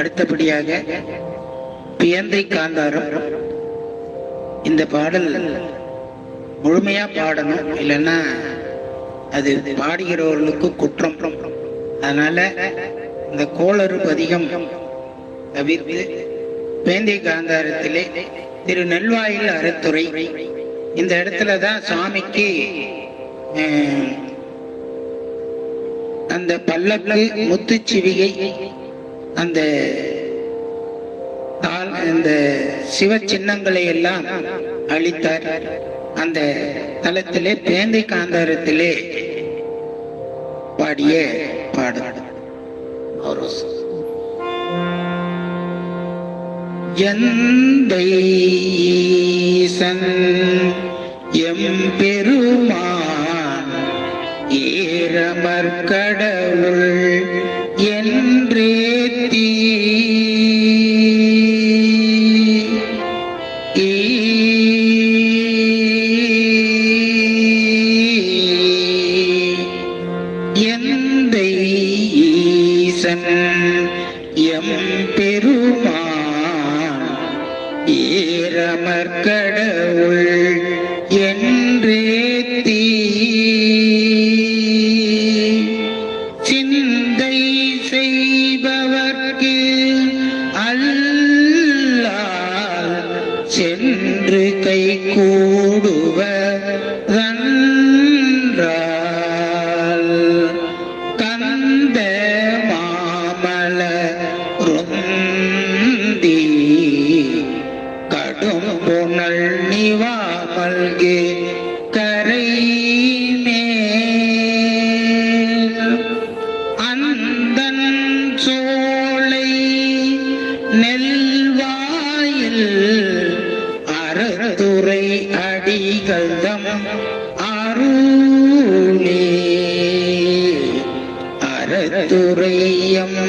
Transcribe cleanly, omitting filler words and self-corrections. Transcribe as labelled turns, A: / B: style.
A: அடுத்தபடியாக பியந்தை காந்தாரம். இந்த பாடல் முழுமையா பாடணும், இல்லைன்னா அது பாடுகிறவர்களுக்கு குற்றம். அதனால இந்த கோளறு பதிகம் தவிர்த்து பேந்தை காந்தாரத்திலே திரு நெல்வாயில் அறத்துறை, இந்த இடத்துல தான் சுவாமிக்கு அந்த பல்லக்கு முத்துச்சிவிகை அந்த இந்த சிவ சின்னங்களை எல்லாம் அளித்தார். அந்த தலத்திலே பேந்தை காந்தாரத்திலே பாடிய பாடல் எந்தை ஈசன் எம்பெருமான் ஏரமர்கடவுள் என்றேத்தி எந்தை ஈசன் எம்பெருமான் ஏரமர்கடவுள் என்றேத்தி சிந்தை செய்பவர்க்கு அல்லால் சென்று கை கூடுவதன்றால் கந்த மாமல ருந்தி கடும் புனல் நிவாமல்கு கரை மேல் அந்தன் சோலை நெல்வாயில் அறத்துறை அடிகள்தம் அருளே அறத்துறையம்